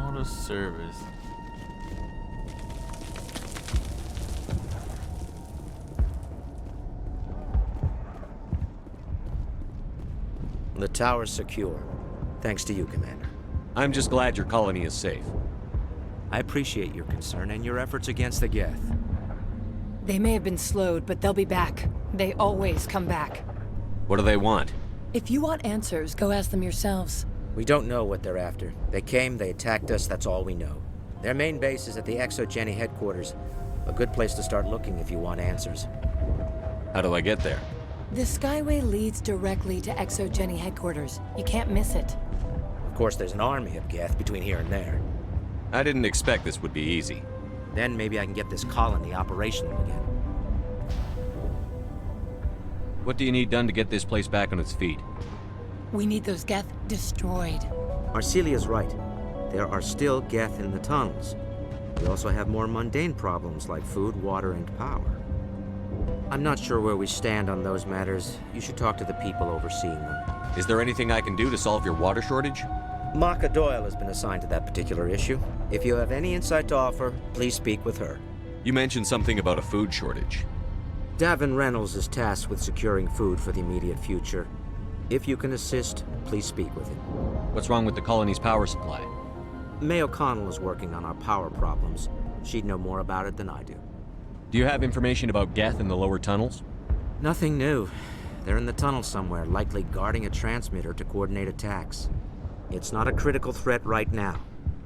Auto service. The tower's secure. Thanks to you, Commander. I'm just glad your colony is safe. I appreciate your concern and your efforts against the Geth. They may have been slowed, but they'll be back. They always come back. What do they want? If you want answers, go ask them yourselves. We don't know what they're after. They came, they attacked us, that's all we know. Their main base is at the Exogeny headquarters. A good place to start looking if you want answers. How do I get there? The Skyway leads directly to Exogeny headquarters. You can't miss it. Of course, there's an army of Geth between here and there. I didn't expect this would be easy. Then maybe I can get this colony operational again. What do you need done to get this place back on its feet? We need those Geth destroyed. Arcelia's right. There are still Geth in the tunnels. We also have more mundane problems like food, water, and power. I'm not sure where we stand on those matters. You should talk to the people overseeing them. Is there anything I can do to solve your water shortage? Maka Doyle has been assigned to that particular issue. If you have any insight to offer, please speak with her. You mentioned something about a food shortage. Davin Reynolds is tasked with securing food for the immediate future. If you can assist, please speak with him. What's wrong with the colony's power supply? May O'Connell is working on our power problems. She'd know more about it than I do. Do you have information about Geth in the lower tunnels? Nothing new. They're in the tunnel somewhere, likely guarding a transmitter to coordinate attacks. It's not a critical threat right now,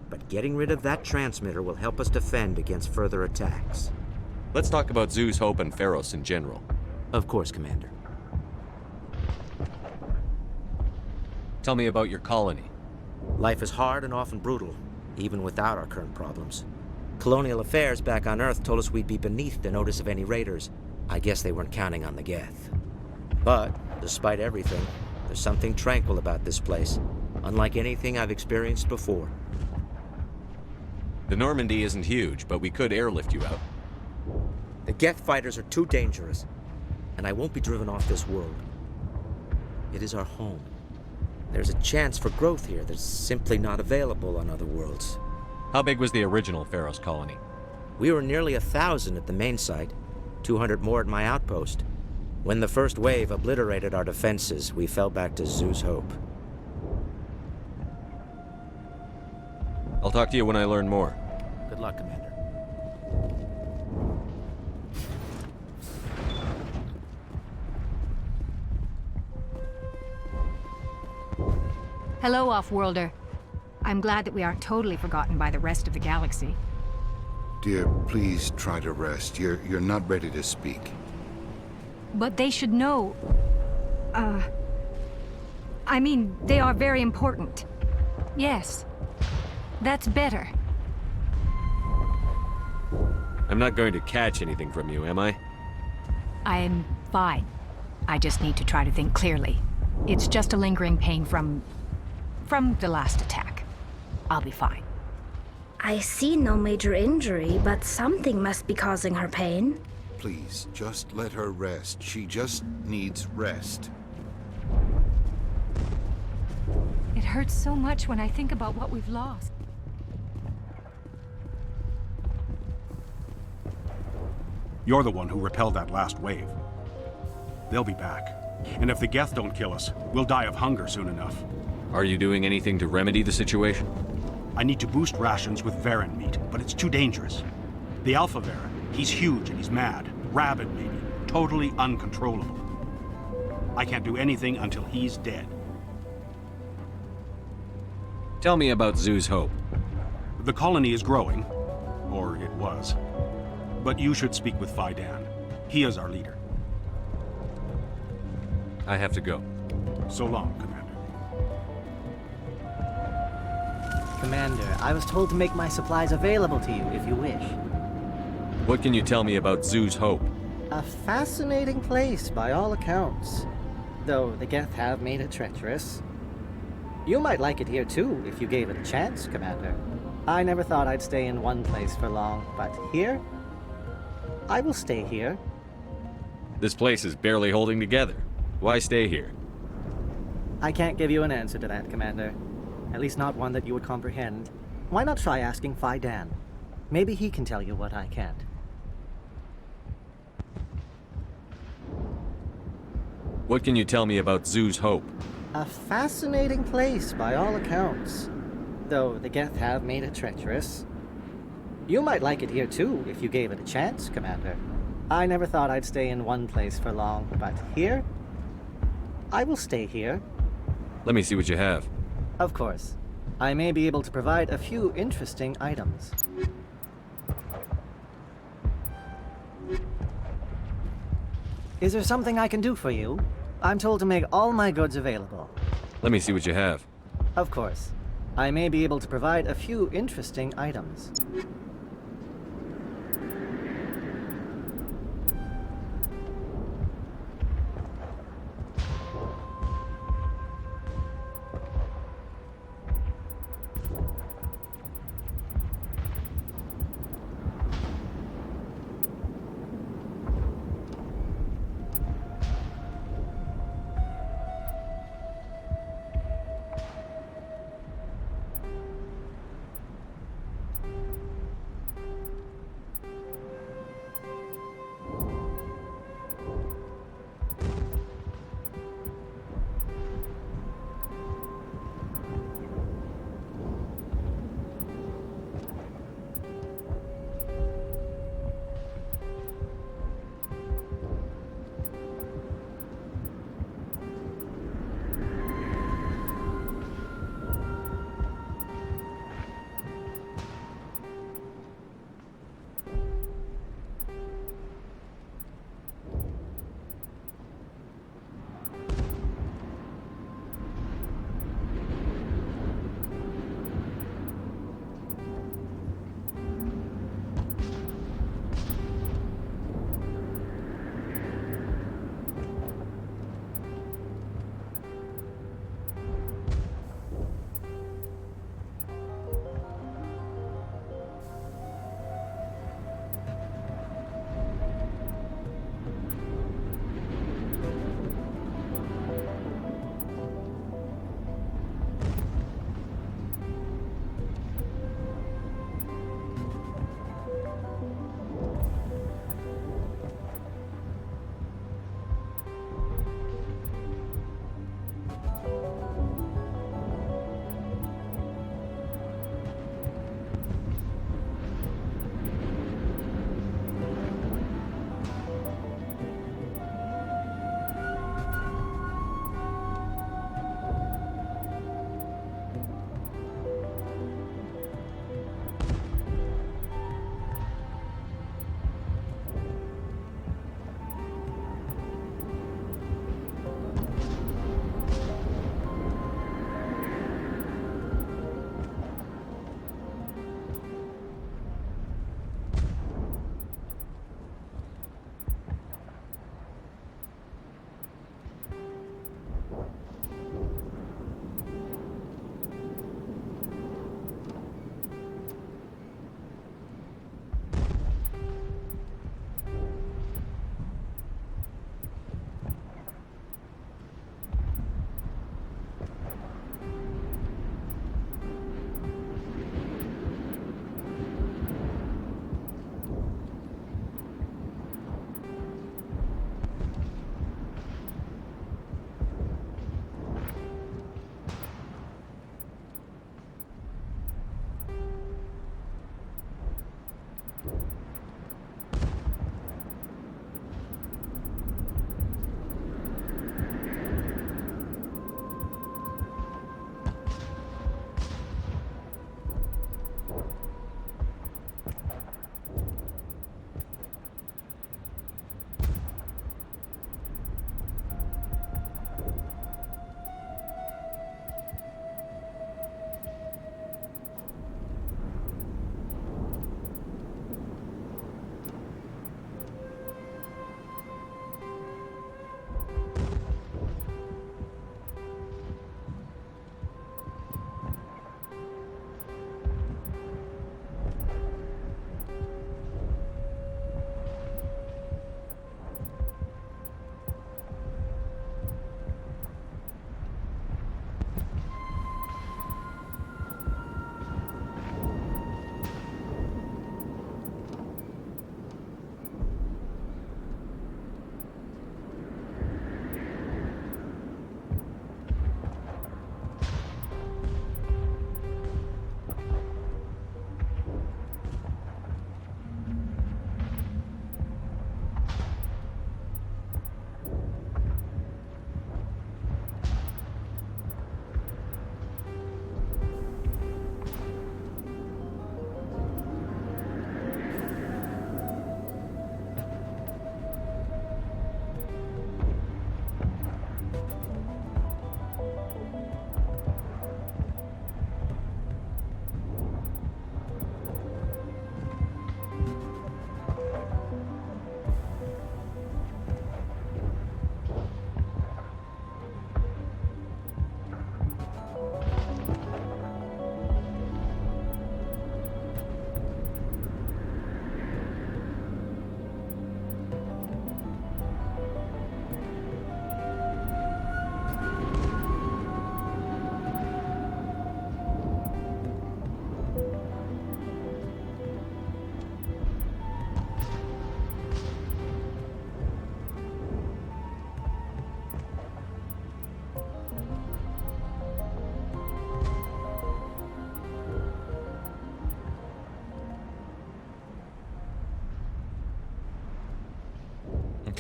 but getting rid of that transmitter will help us defend against further attacks. Let's talk about Zeus, Hope, and Pharos in general. Of course, Commander. Tell me about your colony. Life is hard and often brutal, even without our current problems. Colonial affairs back on Earth told us we'd be beneath the notice of any raiders. I guess they weren't counting on the Geth. But, despite everything, there's something tranquil about this place, unlike anything I've experienced before. The Normandy isn't huge, but we could airlift you out. The Geth fighters are too dangerous, and I won't be driven off this world. It is our home. There's a chance for growth here that's simply not available on other worlds. How big was the original Pharos colony? We were nearly 1,000 at the main site, 200 more at my outpost. When the first wave obliterated our defenses, we fell back to Zeus Hope. I'll talk to you when I learn more. Good luck, Commander. Hello, Off-Worlder. I'm glad that we aren't totally forgotten by the rest of the galaxy. Dear, please try to rest. You're not ready to speak. But they should know... I mean, they are very important. Yes. That's better. I'm not going to catch anything from you, am I? I'm fine. I just need to try to think clearly. It's just a lingering pain from the last attack. I'll be fine. I see no major injury, but something must be causing her pain. Please, just let her rest. She just needs rest. It hurts so much when I think about what we've lost. You're the one who repelled that last wave. They'll be back. And if the Geth don't kill us, we'll die of hunger soon enough. Are you doing anything to remedy the situation? I need to boost rations with Varen meat, but it's too dangerous. The Alpha Varen, he's huge and he's mad. Rabid, maybe. Totally uncontrollable. I can't do anything until he's dead. Tell me about Zeus Hope. The colony is growing. Or it was. But you should speak with Faidan. He is our leader. I have to go. So long, Commander. Commander, I was told to make my supplies available to you if you wish. What can you tell me about Zeus Hope? A fascinating place by all accounts. Though the Geth have made it treacherous. You might like it here too, if you gave it a chance, Commander. I never thought I'd stay in one place for long, but here? I will stay here. This place is barely holding together. Why stay here? I can't give you an answer to that, Commander. At least not one that you would comprehend. Why not try asking Phi Dan? Maybe he can tell you what I can't. What can you tell me about Zoo's Hope? A fascinating place by all accounts. Though the Geth have made it treacherous. You might like it here too, if you gave it a chance, Commander. I never thought I'd stay in one place for long, but here? I will stay here. Let me see what you have. Of course. I may be able to provide a few interesting items. Is there something I can do for you? I'm told to make all my goods available. Let me see what you have. Of course. I may be able to provide a few interesting items.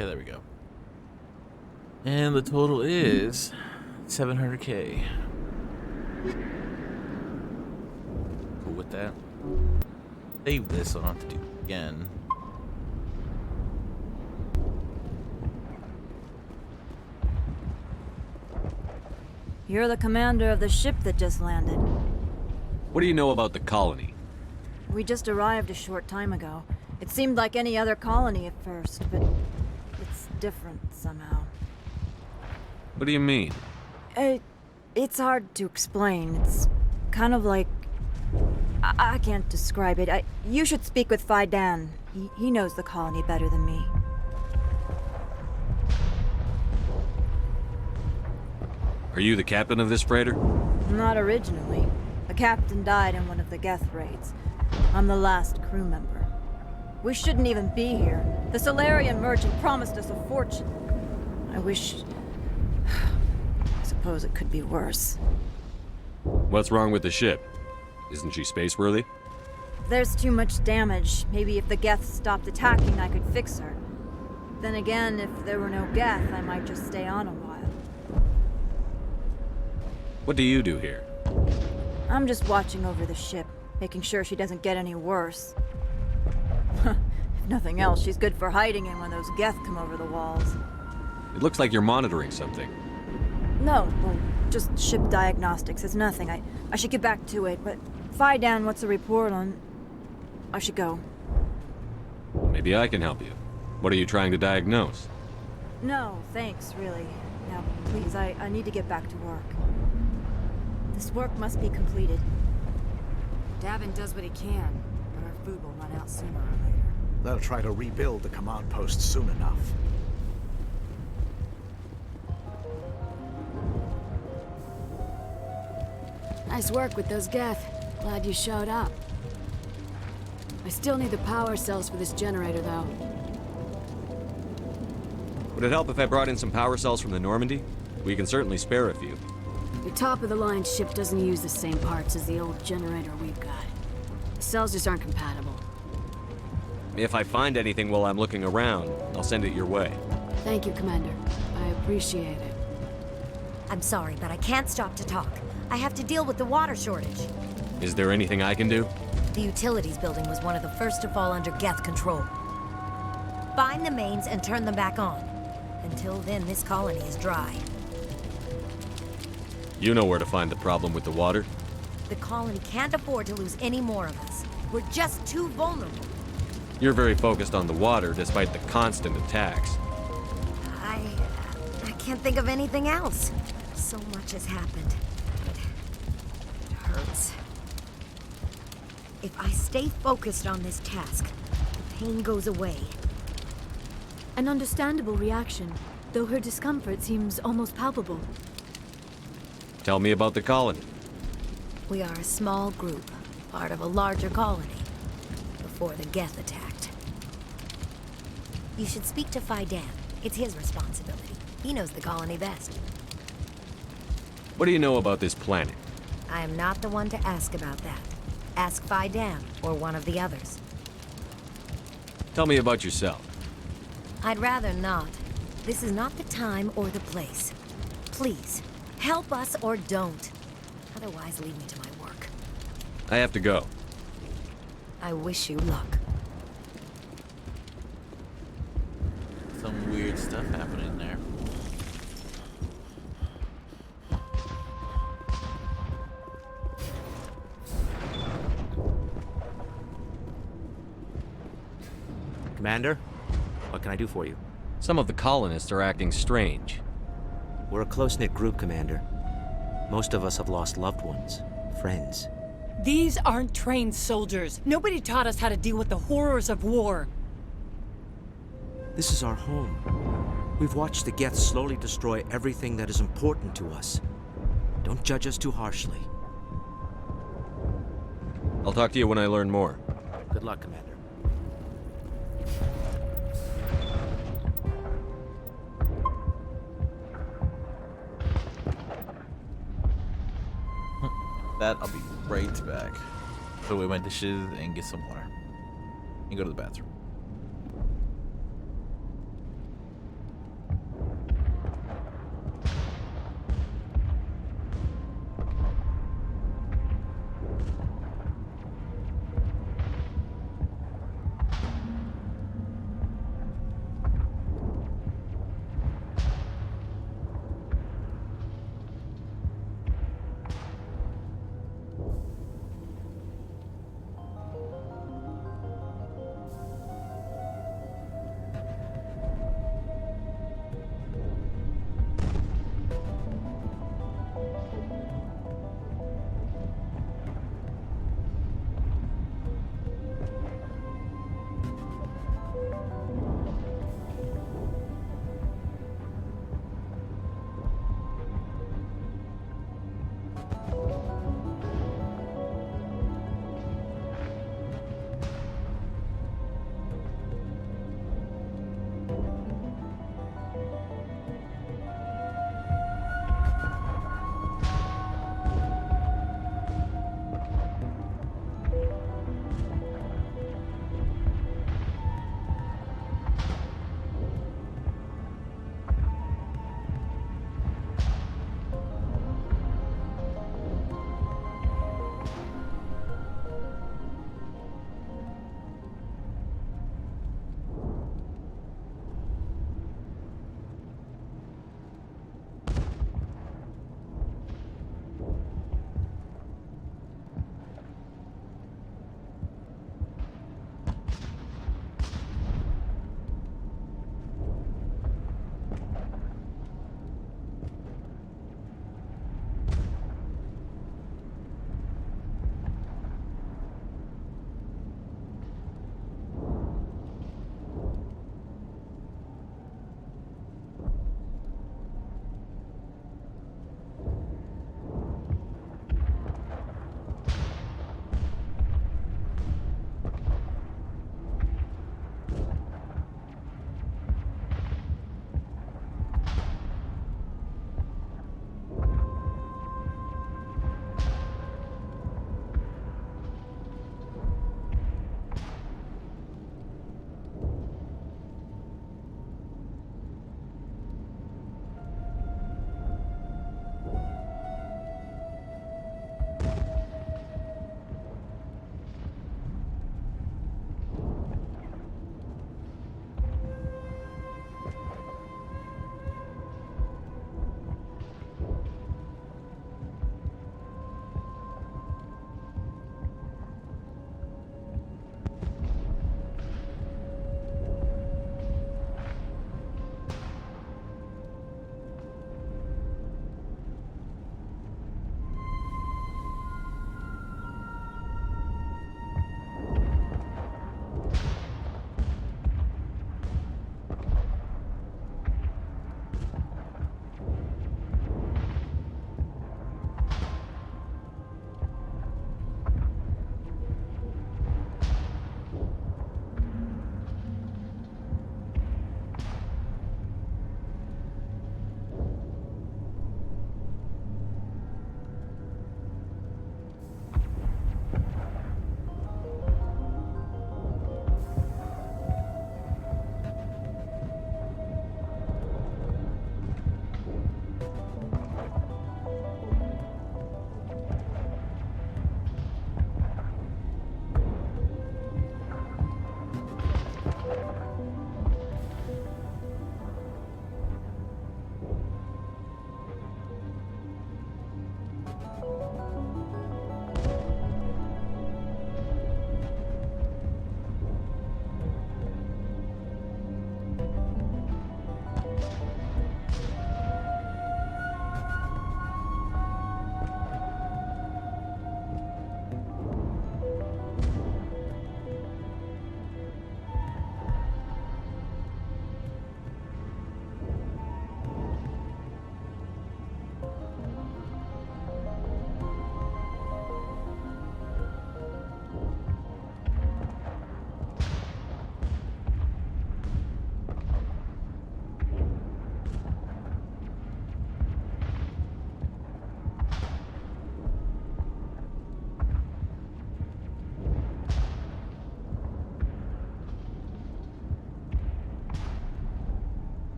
Okay, there we go. And the total is 700K. Cool with that. Save this, so I don't have to do it again. You're the commander of the ship that just landed. What do you know about the colony? We just arrived a short time ago. It seemed like any other colony at first, but it's different somehow. What do you mean? It's hard to explain. It's kind of like... I can't describe it. You should speak with Phi Dan. He knows the colony better than me. Are you the captain of this freighter? Not originally. The captain died in one of the Geth raids. I'm the last crew member. We shouldn't even be here. The Solarian merchant promised us a fortune. I wish... I suppose it could be worse. What's wrong with the ship? Isn't she spaceworthy? There's too much damage. Maybe if the Geth stopped attacking, I could fix her. Then again, if there were no Geth, I might just stay on a while. What do you do here? I'm just watching over the ship, making sure she doesn't get any worse. If nothing else, she's good for hiding in when those Geth come over the walls. It looks like you're monitoring something. No, well, just ship diagnostics. It's nothing. I should get back to it, but Phi Dan, what's the report on... I should go. Maybe I can help you. What are you trying to diagnose? No, thanks, really. Now, please, I need to get back to work. This work must be completed. Davin does what he can, but our food will run out sooner or later. They'll try to rebuild the command post soon enough. Nice work with those Geth. Glad you showed up. I still need the power cells for this generator, though. Would it help if I brought in some power cells from the Normandy? We can certainly spare a few. The top-of-the-line ship doesn't use the same parts as the old generator we've got. The cells just aren't compatible. If I find anything while I'm looking around, I'll send it your way. Thank you, Commander. I appreciate it. I'm sorry, but I can't stop to talk. I have to deal with the water shortage. Is there anything I can do? The utilities building was one of the first to fall under Geth control. Find the mains and turn them back on. Until then, this colony is dry. You know where to find the problem with the water? The colony can't afford to lose any more of us. We're just too vulnerable. You're very focused on the water, despite the constant attacks. I can't think of anything else. So much has happened. It hurts. If I stay focused on this task, the pain goes away. An understandable reaction, though her discomfort seems almost palpable. Tell me about the colony. We are a small group, part of a larger colony, before the Geth attacked. You should speak to Phi Dan. It's his responsibility. He knows the colony best. What do you know about this planet? I am not the one to ask about that. Ask Phi Dan, or one of the others. Tell me about yourself. I'd rather not. This is not the time or the place. Please, help us or don't. Otherwise, leave me to my work. I have to go. I wish you luck. Some weird stuff happening there. Commander, what can I do for you? Some of the colonists are acting strange. We're a close-knit group, Commander. Most of us have lost loved ones, friends. These aren't trained soldiers. Nobody taught us how to deal with the horrors of war. This is our home. We've watched the Geth slowly destroy everything that is important to us. Don't judge us too harshly. I'll talk to you when I learn more. Good luck, Commander. That I'll be right back. Put away my dishes and get some water. And go to the bathroom.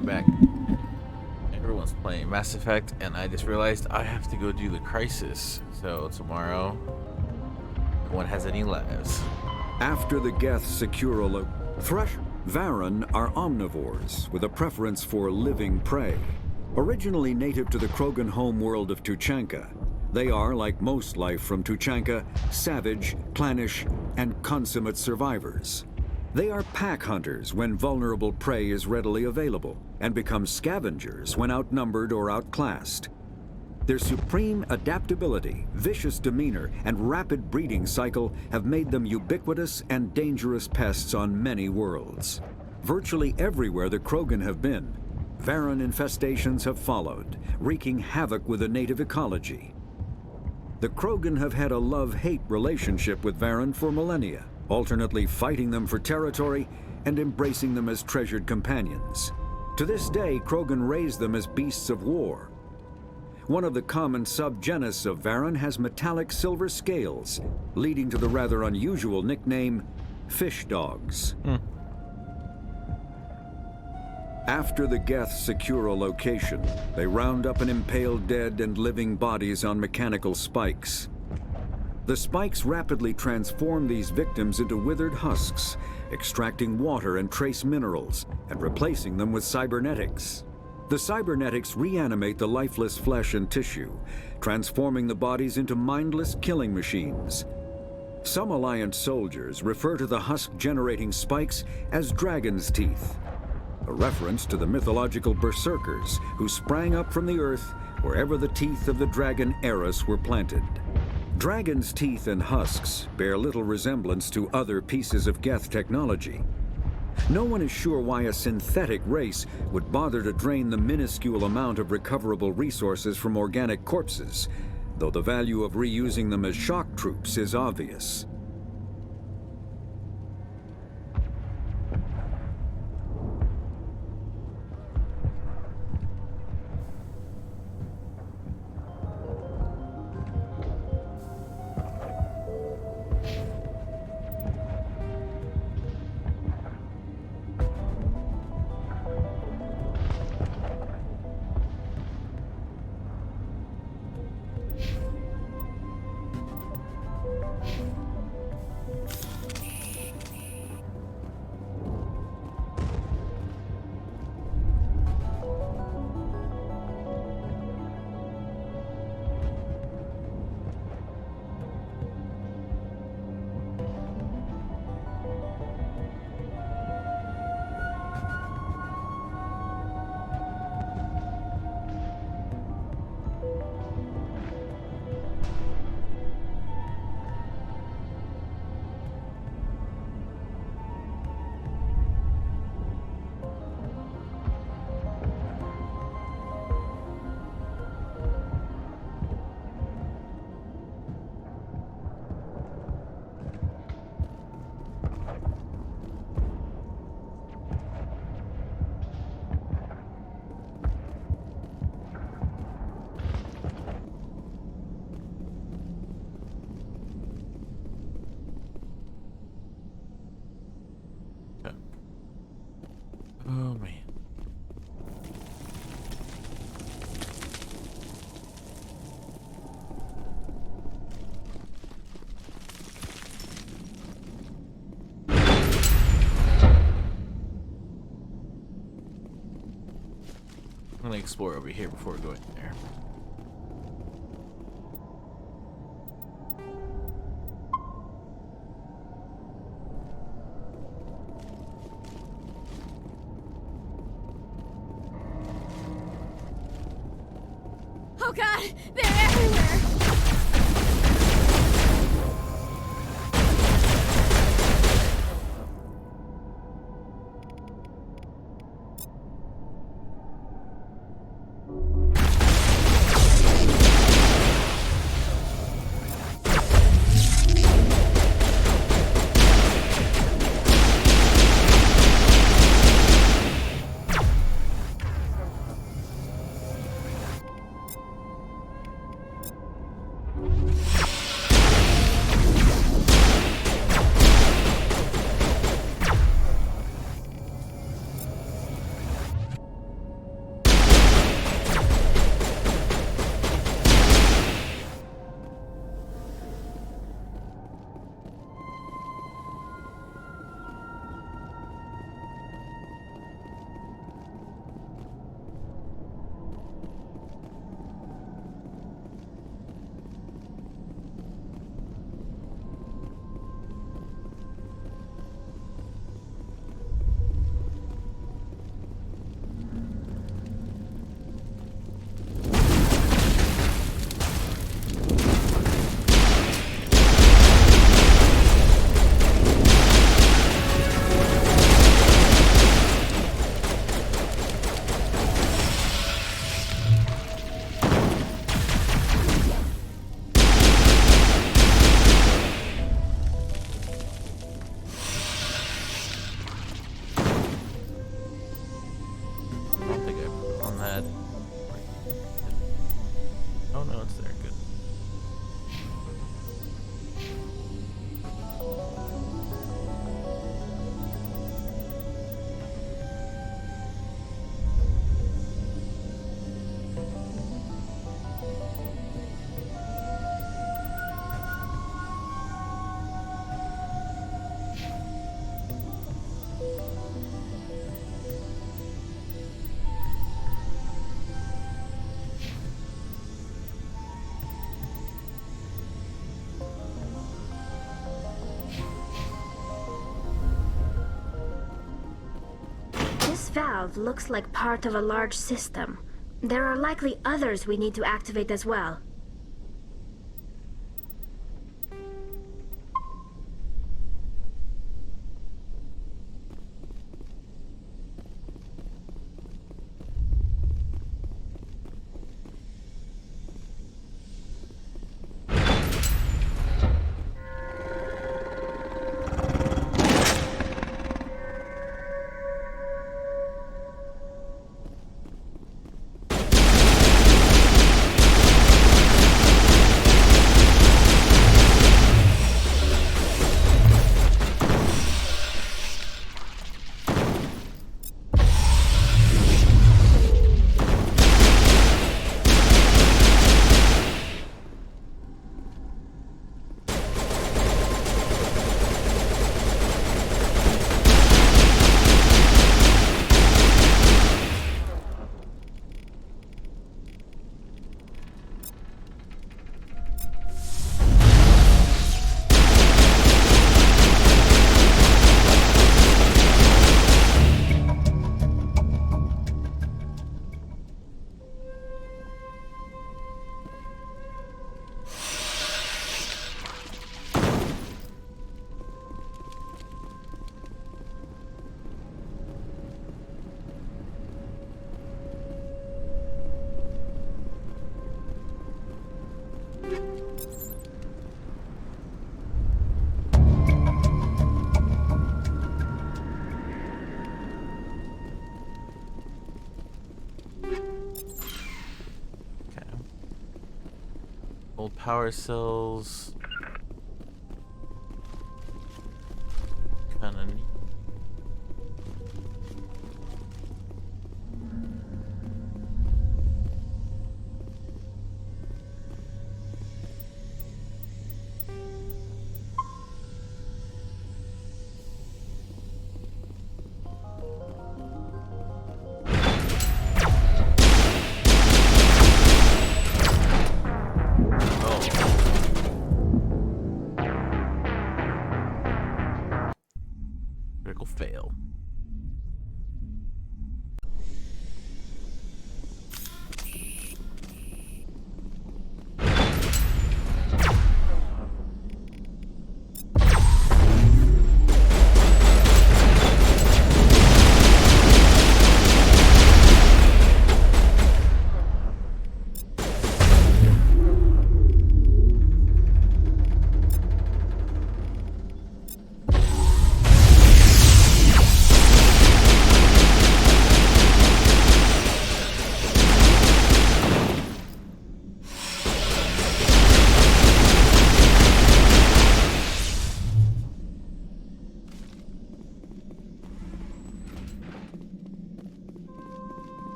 I'm back. Everyone's playing Mass Effect, and I just realized I have to go do the Crisis. So tomorrow, no one has any lives. After the Geth secure a Varen are omnivores with a preference for living prey. Originally native to the Krogan homeworld of Tuchanka, they are, like most life from Tuchanka, savage, clannish, and consummate survivors. They are pack hunters when vulnerable prey is readily available, and become scavengers when outnumbered or outclassed. Their supreme adaptability, vicious demeanor, and rapid breeding cycle have made them ubiquitous and dangerous pests on many worlds. Virtually everywhere the Krogan have been, Varen infestations have followed, wreaking havoc with the native ecology. The Krogan have had a love-hate relationship with Varen for millennia, alternately fighting them for territory and embracing them as treasured companions. To this day, Krogan raise them as beasts of war. One of the common subgenus of Varen has metallic silver scales, leading to the rather unusual nickname, fish dogs. After the Geth secure a location, they round up and impale dead and living bodies on mechanical spikes. The spikes rapidly transform these victims into withered husks, extracting water and trace minerals, and replacing them with cybernetics. The cybernetics reanimate the lifeless flesh and tissue, transforming the bodies into mindless killing machines. Some Alliance soldiers refer to the husk-generating spikes as dragon's teeth, a reference to the mythological berserkers who sprang up from the earth wherever the teeth of the dragon Eris were planted. Dragon's teeth and husks bear little resemblance to other pieces of Geth technology. No one is sure why a synthetic race would bother to drain the minuscule amount of recoverable resources from organic corpses, though the value of reusing them as shock troops is obvious. Oh, man. I'm gonna explore over here before going there. Oh god, they're everywhere! valve looks like part of a large system. There are likely others we need to activate as well. Old power cells. Kinda neat.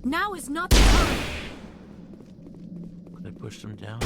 Now is not the time. They pushed him down.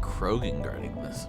Krogan guarding this.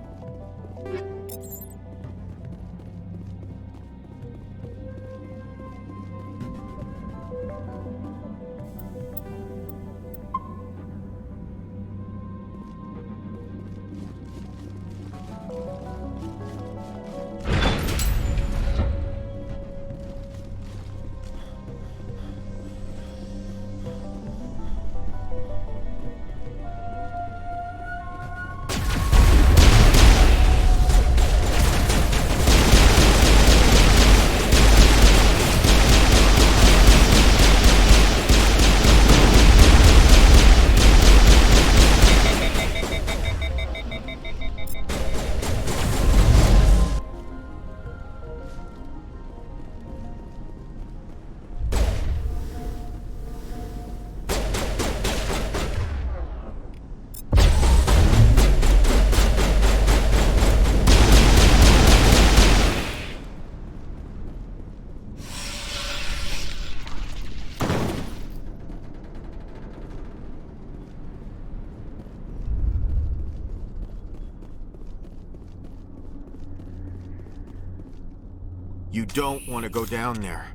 You don't want to go down there.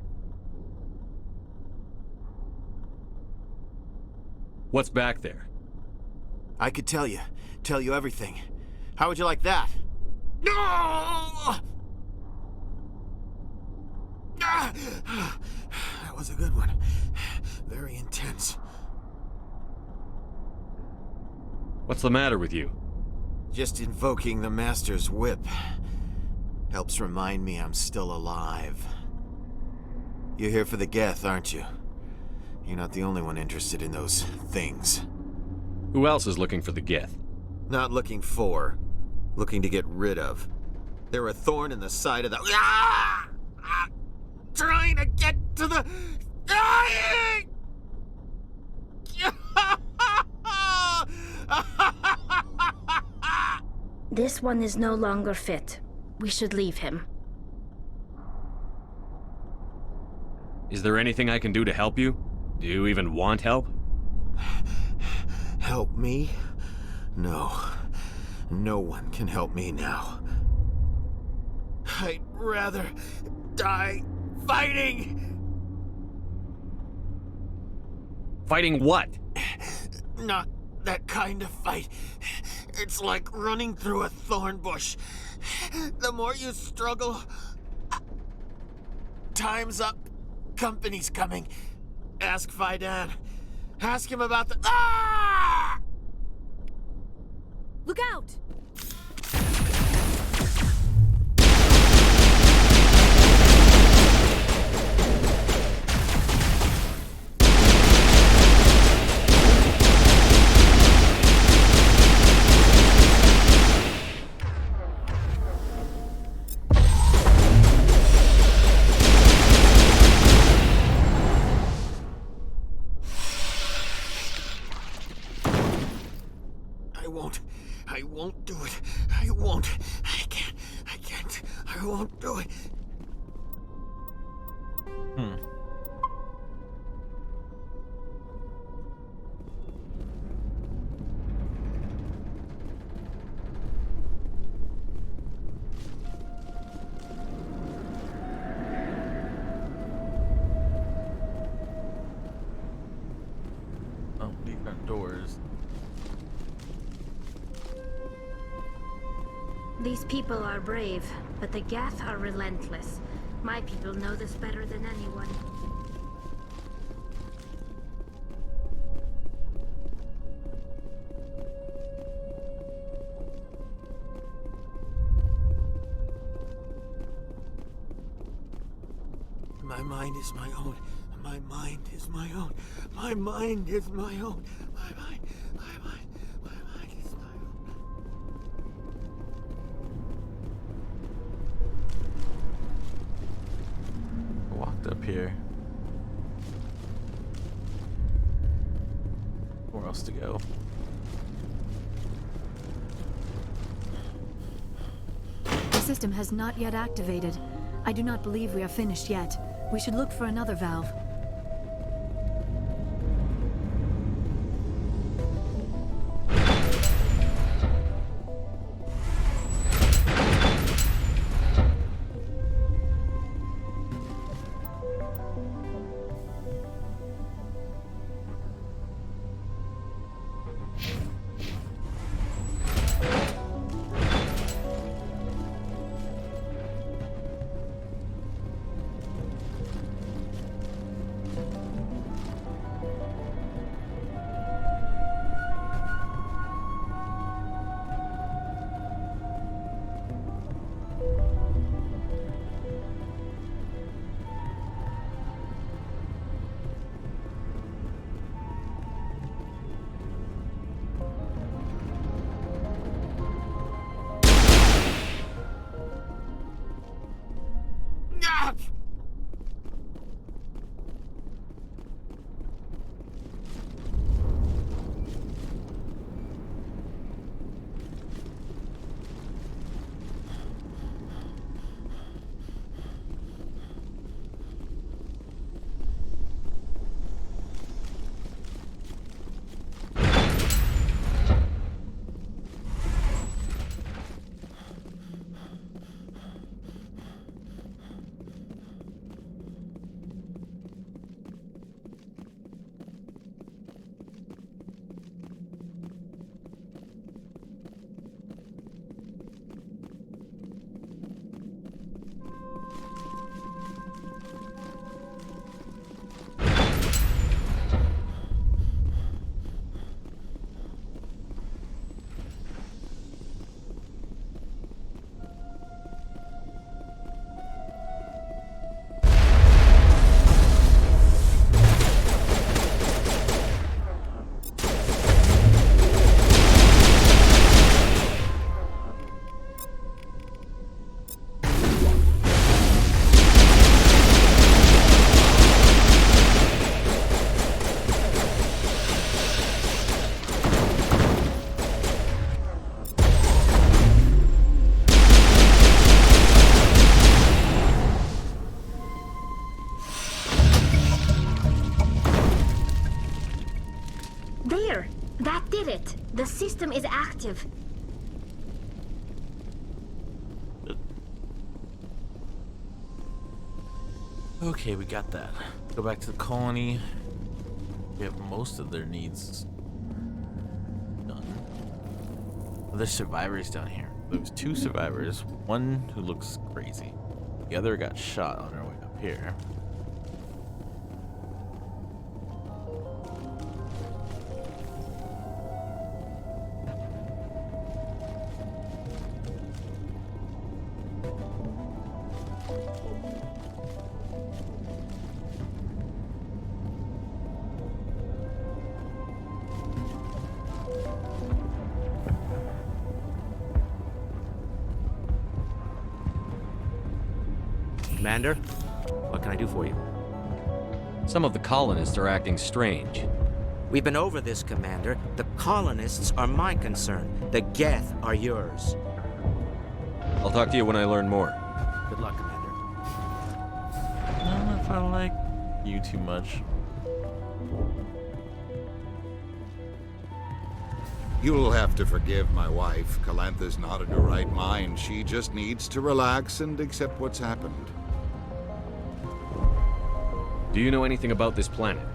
What's back there? I could tell you everything. How would you like that? No! That was a good one. Very intense. What's the matter with you? Just invoking the Master's whip helps remind me I'm still alive. You're here for the Geth, aren't you? You're not the only one interested in those things. Who else is looking for the Geth? Not looking for, looking to get rid of. They're a thorn in the side of the... Ah! Ah! Trying to get to the... Dying! This one is no longer fit. We should leave him. Is there anything I can do to help you? Do you even want help? Help me? No. No one can help me now. I'd rather die fighting! Fighting what? Not that kind of fight. It's like running through a thorn bush. The more you struggle... Time's up. Company's coming. Ask Faidan. Ask him about the... Ah! Look out! I won't do it. I won't. I can't. I won't do it. Oh, these aren't doors. These people are brave, but the Geth are relentless. My people know this better than anyone. My mind is my own. My mind is my own. My mind is my own. My mind is my own. Walked up here. Where else to go? The system has not yet activated. I do not believe we are finished yet. We should look for another valve. did it! The system is active. Okay, we got that. Go back to the colony. We have most of their needs done. Oh, there's survivors down here. There's 2 survivors. One who looks crazy. The other got shot on our way up here. Commander, what can I do for you? Some of the colonists are acting strange. We've been over this, Commander. The colonists are my concern. The Geth are yours. I'll talk to you when I learn more. Good luck, Commander. I don't know if I like you too much. You'll have to forgive my wife. Calantha's not in her right mind. She just needs to relax and accept what's happened. Do you know anything about this planet?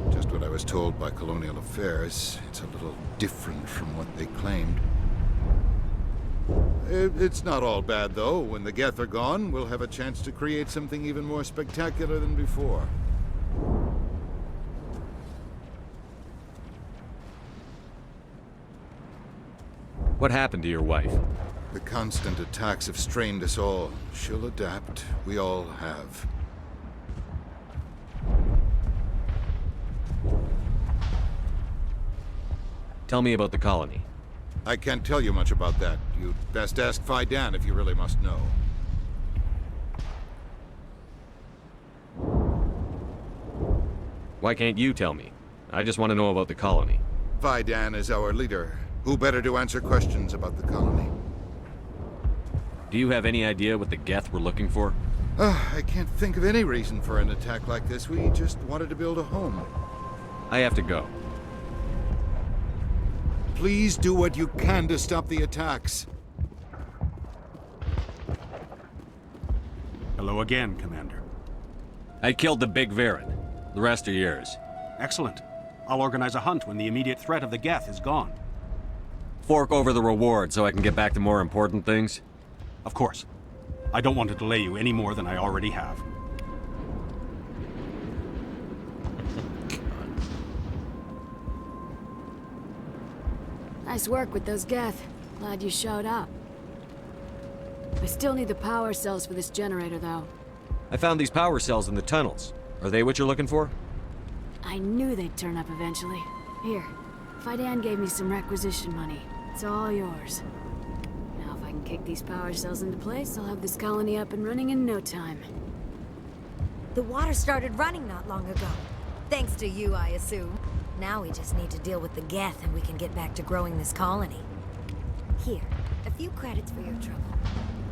Just what I was told by Colonial Affairs. It's a little different from what they claimed. It's not all bad, though. When the Geth are gone, we'll have a chance to create something even more spectacular than before. What happened to your wife? The constant attacks have strained us all. She'll adapt. We all have. Tell me about the colony. I can't tell you much about that. You'd best ask Fidan if you really must know. Why can't you tell me? I just want to know about the colony. Fidan is our leader. Who better to answer questions about the colony? Do you have any idea what the Geth were looking for? I can't think of any reason for an attack like this. We just wanted to build a home. I have to go. Please do what you can to stop the attacks. Hello again, Commander. I killed the big Varen. The rest are yours. Excellent. I'll organize a hunt when the immediate threat of the Geth is gone. Fork over the reward so I can get back to more important things? Of course. I don't want to delay you any more than I already have. Nice work with those Geth. Glad you showed up. I still need the power cells for this generator, though. I found these power cells in the tunnels. Are they what you're looking for? I knew they'd turn up eventually. Here, Fidan gave me some requisition money. It's all yours. Now if I can kick these power cells into place, I'll have this colony up and running in no time. The water started running not long ago. Thanks to you, I assume. Now we just need to deal with the Geth and we can get back to growing this colony. Here, a few credits for your trouble.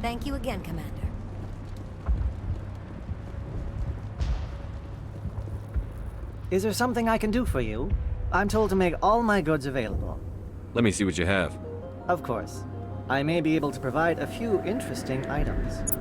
Thank you again, Commander. Is there something I can do for you? I'm told to make all my goods available. Let me see what you have. Of course. I may be able to provide a few interesting items.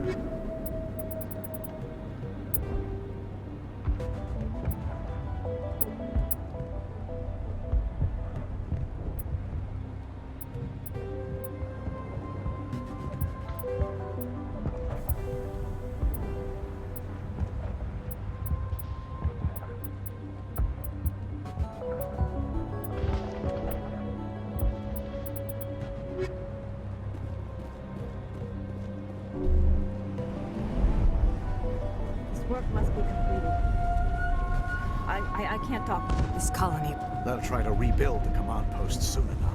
Work must be completed. I can't talk. This colony. They'll try to rebuild the command post soon enough.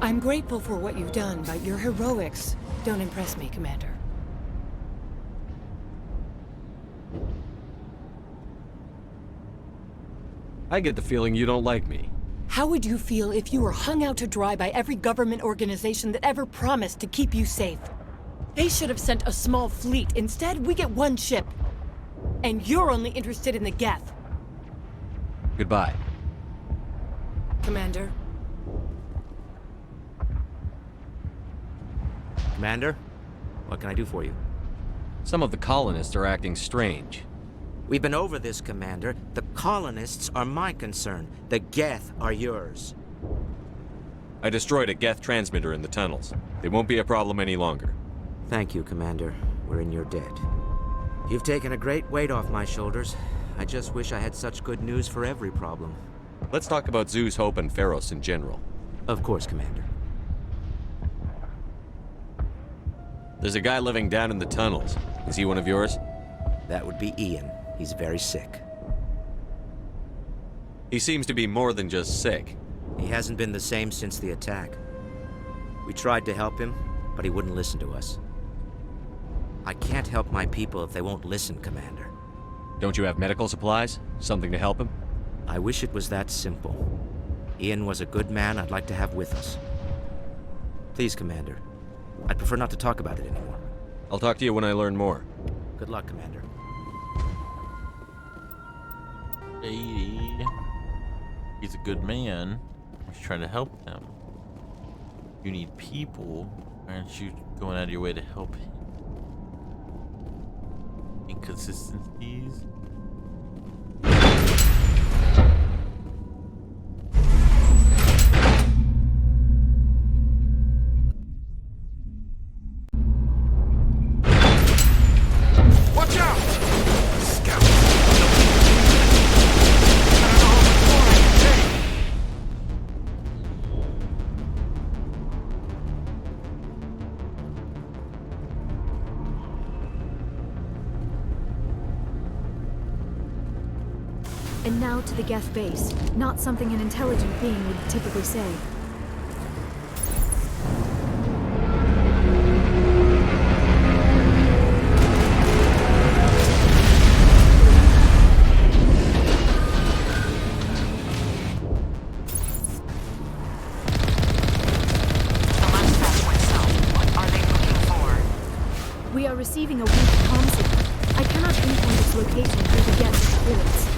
I'm grateful for what you've done, but your heroics don't impress me, Commander. I get the feeling you don't like me. How would you feel if you were hung out to dry by every government organization that ever promised to keep you safe? They should have sent a small fleet. Instead, we get one ship. And you're only interested in the Geth. Goodbye. Commander. Commander, what can I do for you? Some of the colonists are acting strange. We've been over this, Commander. The colonists are my concern. The Geth are yours. I destroyed a Geth transmitter in the tunnels. They won't be a problem any longer. Thank you, Commander. We're in your debt. You've taken a great weight off my shoulders. I just wish I had such good news for every problem. Let's talk about Zoo's Hope and Pharos in general. Of course, Commander. There's a guy living down in the tunnels. Is he one of yours? That would be Ian. He's very sick. He seems to be more than just sick. He hasn't been the same since the attack. We tried to help him, but he wouldn't listen to us. I can't help my people if they won't listen, Commander. Don't you have medical supplies? Something to help him? I wish it was that simple. Ian was a good man I'd like to have with us. Please, Commander. I'd prefer not to talk about it anymore. I'll talk to you when I learn more. Good luck, Commander. Hey, he's a good man. He's trying to help them. You need people. Why aren't you going out of your way to help him? Inconsistencies. Watch out! Scout! And now to the Geth base. Not something an intelligent being would typically say. We are receiving a weak comm signal. I cannot pinpoint its location through the Geth's reports.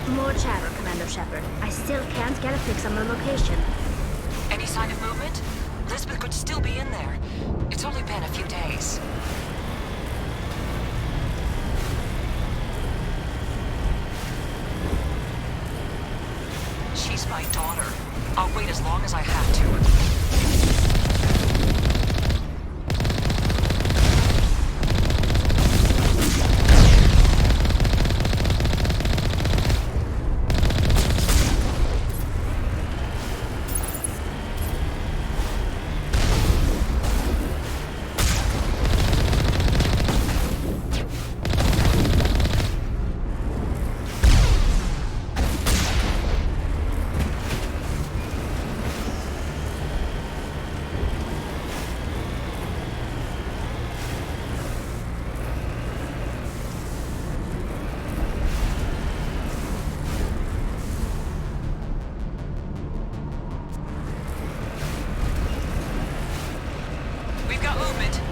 More chatter, Commander Shepard. I still can't get a fix on the location. Any sign of movement? Lisbeth could still be in there. It's only been a few days. She's my daughter. I'll wait as long as I have to.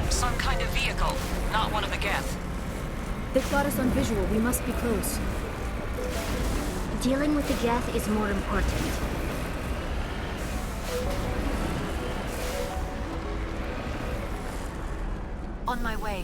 Some kind of vehicle, not one of the Geth. They've got us on visual. We must be close. Dealing with the Geth is more important. On my way.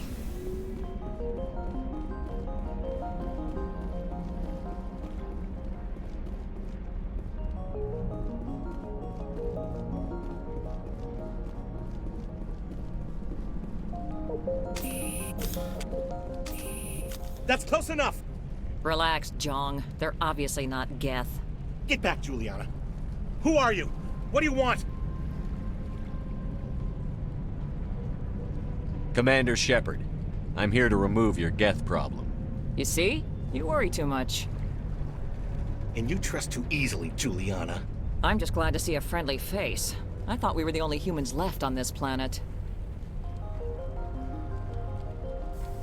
That's close enough! Relax, Jong. They're obviously not Geth. Get back, Juliana. Who are you? What do you want? Commander Shepard, I'm here to remove your Geth problem. You see? You worry too much. And you trust too easily, Juliana. I'm just glad to see a friendly face. I thought we were the only humans left on this planet.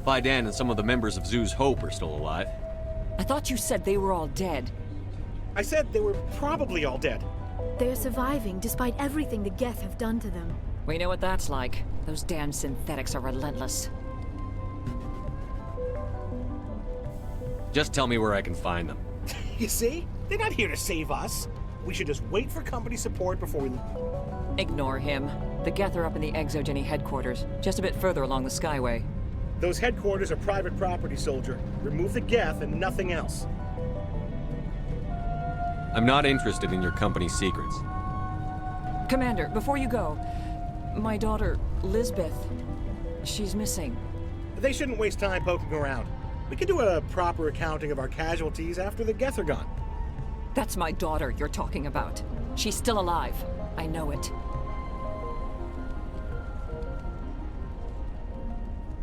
Faidan and some of the members of Zoo's Hope are still alive. I thought you said they were all dead. I said they were probably all dead. They're surviving despite everything the Geth have done to them. We know what that's like. Those damn synthetics are relentless. Just tell me where I can find them. You see? They're not here to save us. We should just wait for company support before we... Ignore him. The Geth are up in the Exogeny headquarters, just a bit further along the Skyway. Those headquarters are private property, soldier. Remove the Geth and nothing else. I'm not interested in your company's secrets. Commander, before you go, my daughter, Lisbeth, she's missing. They shouldn't waste time poking around. We can do a proper accounting of our casualties after the Geth are gone. That's my daughter you're talking about. She's still alive. I know it.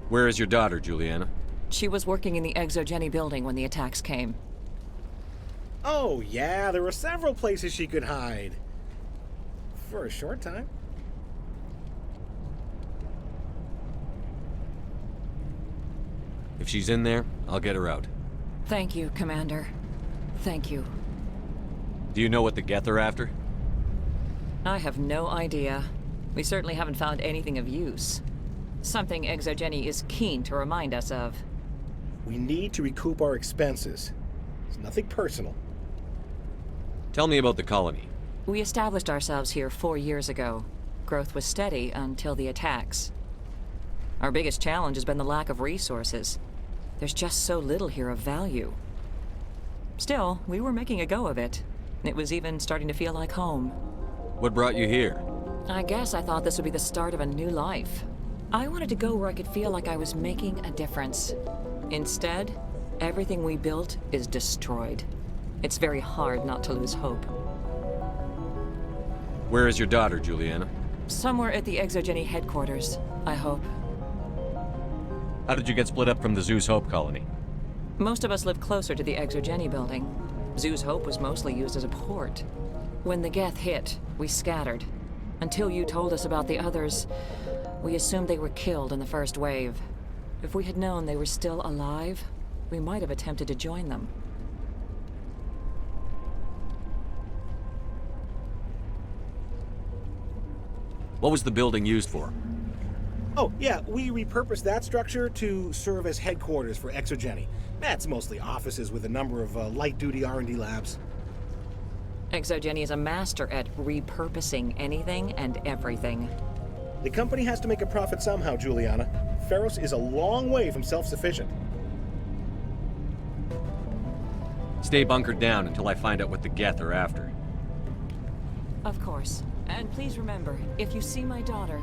Where is your daughter, Juliana? She was working in the Exogeny building when the attacks came. Oh, yeah, there were several places she could hide. For a short time. If she's in there, I'll get her out. Thank you, Commander. Thank you. Do you know what the Geth are after? I have no idea. We certainly haven't found anything of use. Something Exogeny is keen to remind us of. We need to recoup our expenses. It's nothing personal. Tell me about the colony. We established ourselves here 4 years ago. Growth was steady until the attacks. Our biggest challenge has been the lack of resources. There's just so little here of value. Still, we were making a go of it. It was even starting to feel like home. What brought you here? I guess I thought this would be the start of a new life. I wanted to go where I could feel like I was making a difference. Instead, everything we built is destroyed. It's very hard not to lose hope. Where is your daughter, Juliana? Somewhere at the Exogeny headquarters, I hope. How did you get split up from the Zoo's Hope colony? Most of us live closer to the Exogeny building. Zoo's Hope was mostly used as a port. When the Geth hit, we scattered. Until you told us about the others, we assumed they were killed in the first wave. If we had known they were still alive, we might have attempted to join them. What was the building used for? Oh, yeah, we repurposed that structure to serve as headquarters for Exogeny. That's mostly offices with a number of light-duty R&D labs. Exogeny is a master at repurposing anything and everything. The company has to make a profit somehow, Juliana. Feros is a long way from self-sufficient. Stay bunkered down until I find out what the Geth are after. Of course. And please remember, if you see my daughter,